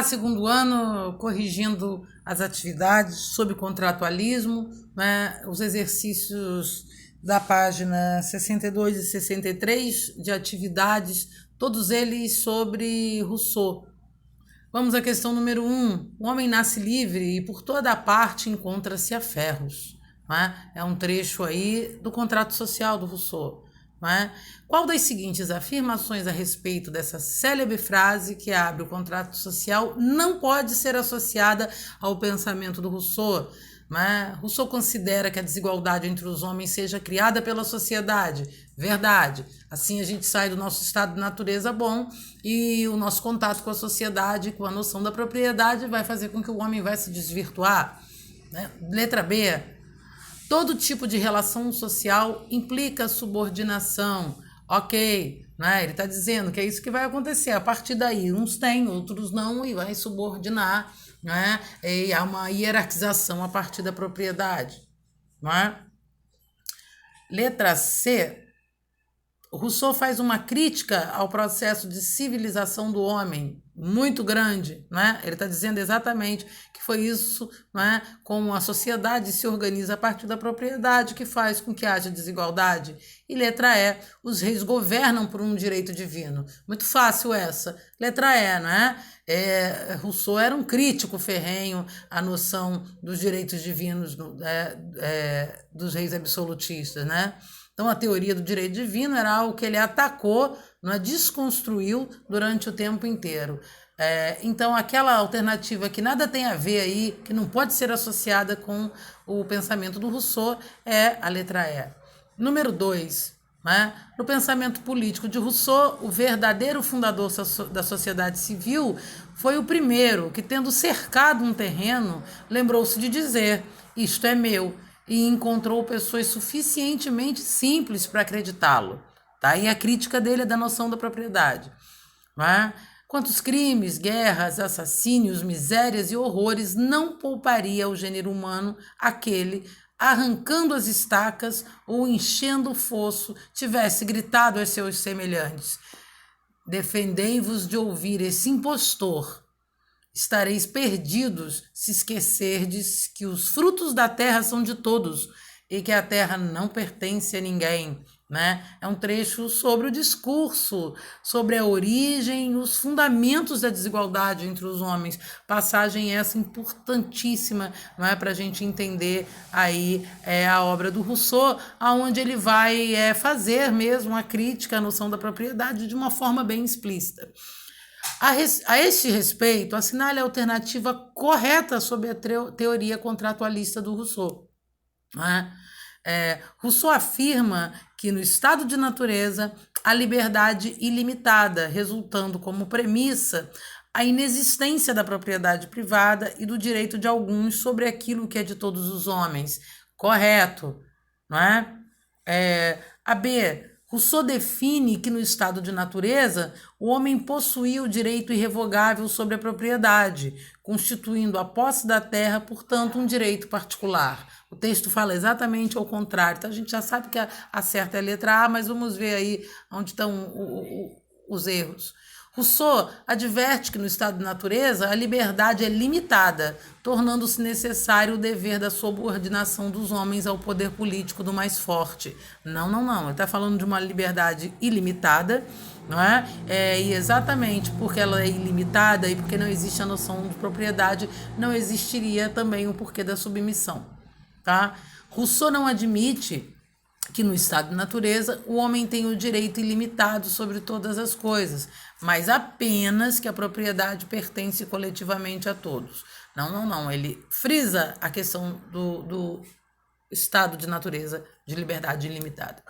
Segundo ano, corrigindo as atividades sobre contratualismo, né, os exercícios da página 62 e 63 de atividades, todos eles sobre Rousseau. Vamos à questão número 1. O homem nasce livre e por toda a parte encontra-se a ferros. Né? É um trecho aí do contrato social do Rousseau. Né? Qual das seguintes afirmações a respeito dessa célebre frase que abre o contrato social não pode ser associada ao pensamento do Rousseau? Rousseau considera que a desigualdade entre os homens seja criada pela sociedade. Verdade. Assim a gente sai do nosso estado de natureza bom e o nosso contato com a sociedade, com a noção da propriedade, vai fazer com que o homem vai se desvirtuar. Letra B. Todo tipo de relação social implica subordinação. Ok, ele está dizendo que é isso que vai acontecer. A partir daí, uns têm, outros não, e vai subordinar, e há uma hierarquização a partir da propriedade. Letra C. Rousseau faz uma crítica ao processo de civilização do homem, muito grande. Ele está dizendo exatamente que foi isso, como a sociedade se organiza a partir da propriedade, que faz com que haja desigualdade. E letra E, os reis governam por um direito divino. Muito fácil essa. Letra E, Rousseau era um crítico ferrenho à noção dos direitos divinos dos reis absolutistas, Então, a teoria do direito divino era algo que ele atacou, desconstruiu durante o tempo inteiro. Então, aquela alternativa que nada tem a ver aí, que não pode ser associada com o pensamento do Rousseau, é a letra E. Número 2. No pensamento político de Rousseau, o verdadeiro fundador da sociedade civil foi o primeiro que, tendo cercado um terreno, lembrou-se de dizer: isto é meu, e encontrou pessoas suficientemente simples para acreditá-lo. Tá? E a crítica dele é da noção da propriedade. Quantos crimes, guerras, assassínios, misérias e horrores não pouparia o gênero humano aquele, arrancando as estacas ou enchendo o fosso, tivesse gritado aos seus semelhantes: defendei-vos de ouvir esse impostor. Estareis perdidos se esquecerdes que os frutos da terra são de todos e que a terra não pertence a ninguém. É um trecho sobre o discurso, sobre a origem e os fundamentos da desigualdade entre os homens. Passagem essa importantíssima, para a gente entender aí a obra do Rousseau, onde ele vai fazer mesmo a crítica à noção da propriedade de uma forma bem explícita. A este respeito, assinale a alternativa correta sobre a teoria contratualista do Rousseau. Rousseau afirma que no estado de natureza há liberdade ilimitada, resultando como premissa a inexistência da propriedade privada e do direito de alguns sobre aquilo que é de todos os homens. Correto, A B. Rousseau define que no estado de natureza o homem possuía o direito irrevogável sobre a propriedade, constituindo a posse da terra, portanto, um direito particular. O texto fala exatamente ao contrário. Então, a gente já sabe que a certa é a letra A, mas vamos ver aí onde estão os erros. Rousseau adverte que no estado de natureza a liberdade é limitada, tornando-se necessário o dever da subordinação dos homens ao poder político do mais forte. Não. Ele está falando de uma liberdade ilimitada, e exatamente porque ela é ilimitada e porque não existe a noção de propriedade, não existiria também o porquê da submissão. Tá? Rousseau não admite que no estado de natureza o homem tem o direito ilimitado sobre todas as coisas, mas apenas que a propriedade pertence coletivamente a todos. Não. Ele frisa a questão do estado de natureza de liberdade ilimitada.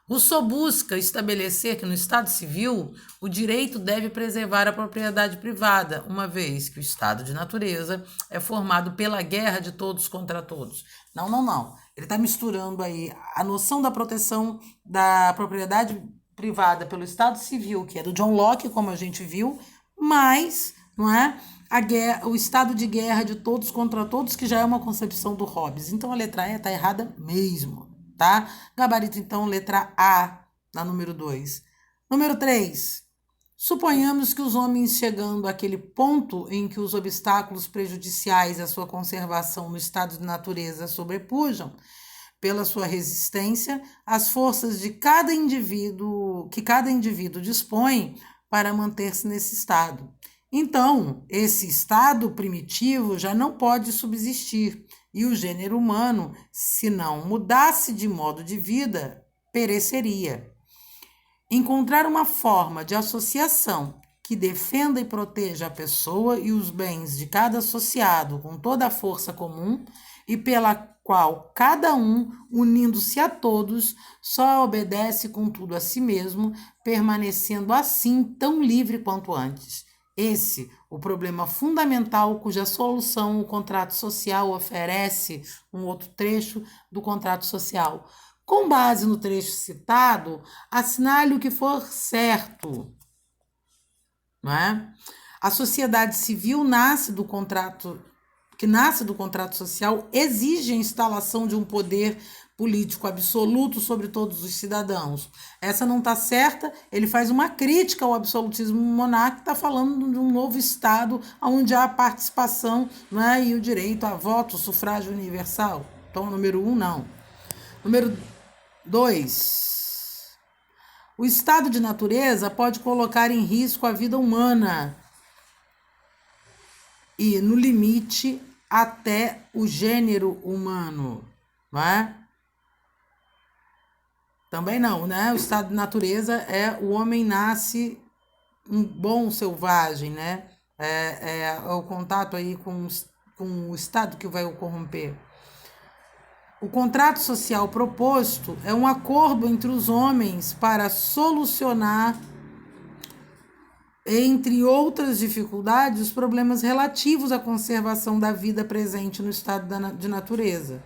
Rousseau busca estabelecer que no Estado civil o direito deve preservar a propriedade privada, uma vez que o estado de natureza é formado pela guerra de todos contra todos. Não. Ele está misturando aí a noção da proteção da propriedade privada pelo Estado civil, que é do John Locke, como a gente viu, mas o estado de guerra de todos contra todos, que já é uma concepção do Hobbes. Então a letra E está errada mesmo. Tá? Gabarito, então, letra A, na número 2. Número 3. Suponhamos que os homens, chegando àquele ponto em que os obstáculos prejudiciais à sua conservação no estado de natureza sobrepujam, pela sua resistência, as forças de cada indivíduo dispõe para manter-se nesse estado. Então, esse estado primitivo já não pode subsistir, e o gênero humano, se não mudasse de modo de vida, pereceria. Encontrar uma forma de associação que defenda e proteja a pessoa e os bens de cada associado com toda a força comum e pela qual cada um, unindo-se a todos, só obedece contudo a si mesmo, permanecendo assim tão livre quanto antes. Esse, o problema fundamental cuja solução o contrato social oferece, um outro trecho do contrato social. Com base no trecho citado, assinale o que for certo. Não é? A sociedade civil nasce do contrato social, exige a instalação de um poder político absoluto sobre todos os cidadãos. Essa não está certa, ele faz uma crítica ao absolutismo monárquico, está falando de um novo Estado onde há participação, não é? E o direito a voto, sufrágio universal. Então, número 1, não. Número 2. O estado de natureza pode colocar em risco a vida humana e, no limite, até o gênero humano, não é? Também não, né? O estado de natureza é o homem nasce um bom selvagem, né? É o contato aí com o estado que vai o corromper. O contrato social proposto é um acordo entre os homens para solucionar, entre outras dificuldades, os problemas relativos à conservação da vida presente no estado de natureza.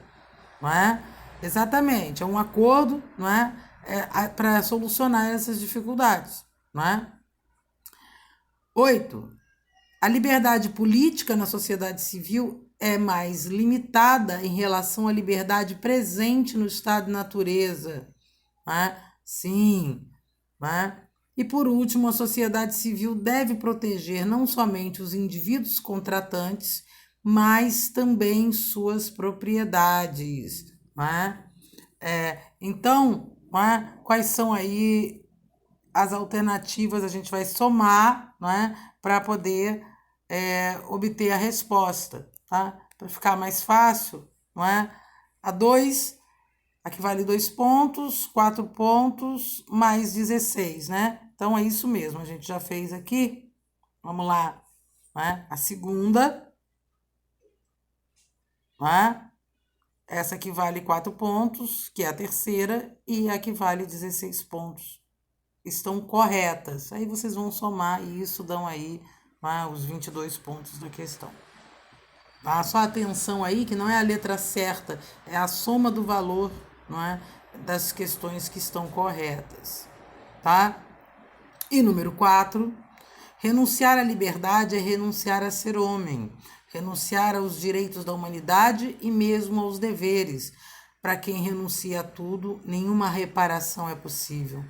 Não é? Exatamente, é um acordo, não é? Para solucionar essas dificuldades. Não é? 8. A liberdade política na sociedade civil é mais limitada em relação à liberdade presente no estado de natureza. Né? Sim. Né? E, por último, a sociedade civil deve proteger não somente os indivíduos contratantes, mas também suas propriedades. Né? Então, né? Quais são aí as alternativas? A gente vai somar, né? Para poder obter a resposta. Tá? Para ficar mais fácil, não é? A 2, aqui vale 2 pontos, 4 pontos, mais 16, né? Então, é isso mesmo, a gente já fez aqui. Vamos lá, né? A segunda, né? Essa aqui vale 4 pontos, que é a terceira, e a que vale 16 pontos. Estão corretas. Aí vocês vão somar e isso dão aí, né, os 22 pontos da questão. Tá? Só atenção aí que não é a letra certa, é a soma do valor, não é, das questões que estão corretas. Tá? E número 4, renunciar à liberdade é renunciar a ser homem, renunciar aos direitos da humanidade e mesmo aos deveres. Para quem renuncia a tudo, nenhuma reparação é possível.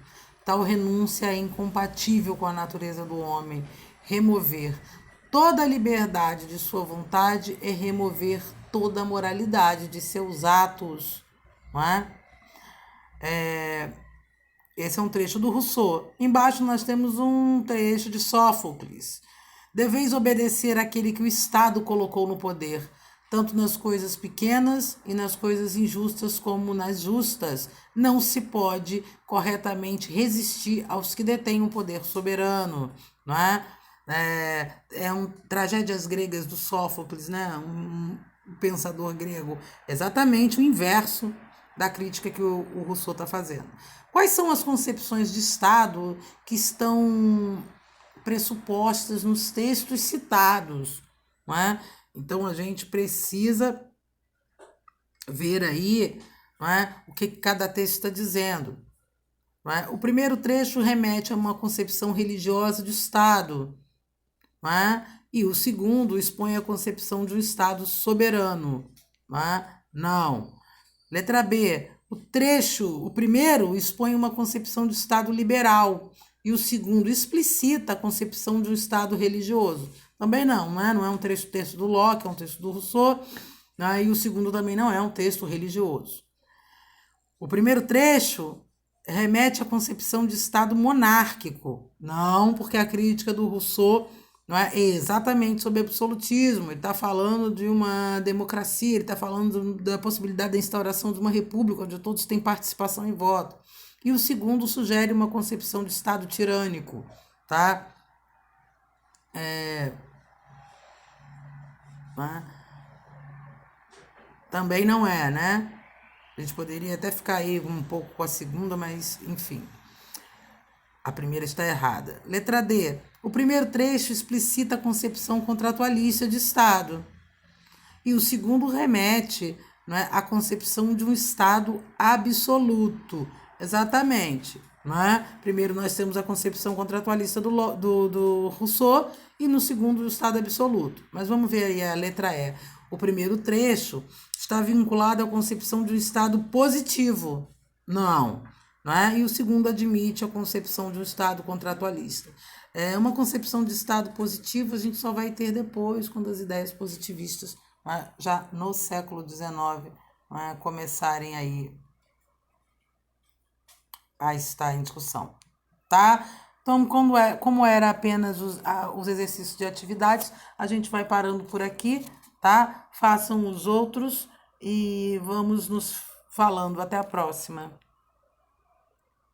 Tal renúncia é incompatível com a natureza do homem. Remover toda a liberdade de sua vontade é remover toda a moralidade de seus atos. Não é? Esse é um trecho do Rousseau. Embaixo nós temos um trecho de Sófocles. Deveis obedecer àquele que o Estado colocou no poder, tanto nas coisas pequenas e nas coisas injustas como nas justas. Não se pode corretamente resistir aos que detêm o poder soberano, não é? Tragédias gregas do Sófocles, né? Um pensador grego, exatamente o inverso da crítica que o Rousseau está fazendo. Quais são as concepções de Estado que estão pressupostas nos textos citados? Não é? Então, a gente precisa ver aí, não é, o que cada texto está dizendo. Não é? O primeiro trecho remete a uma concepção religiosa de Estado, não é? E o segundo expõe a concepção de um Estado soberano. Não é? Não. Letra B. O primeiro expõe uma concepção de Estado liberal E o segundo explicita a concepção de um Estado religioso. Também não, né? Não é um texto do Locke, é um texto do Rousseau, né? E o segundo também não é um texto religioso. O primeiro trecho remete à concepção de Estado monárquico. Não, porque a crítica do Rousseau não é exatamente sobre absolutismo. Ele está falando de uma democracia, ele está falando da possibilidade da instauração de uma república, onde todos têm participação e voto. E o segundo sugere uma concepção de Estado tirânico, tá? Também não é, né? A gente poderia até ficar aí um pouco com a segunda, mas enfim. A primeira está errada. Letra D. O primeiro trecho explicita a concepção contratualista de Estado. E o segundo remete, né, à concepção de um Estado absoluto. Exatamente. Né? Primeiro nós temos a concepção contratualista do Rousseau e no segundo o Estado absoluto. Mas vamos ver aí a letra E. O primeiro trecho está vinculado à concepção de um Estado positivo. Não. Né? E o segundo admite a concepção de um Estado contratualista. Uma concepção de Estado positivo a gente só vai ter depois, quando as ideias positivistas, né, já no século XIX, né, começarem aí a estar em discussão. Tá? Então, como era apenas os exercícios de atividades, a gente vai parando por aqui, tá? Façam os outros e vamos nos falando. Até a próxima.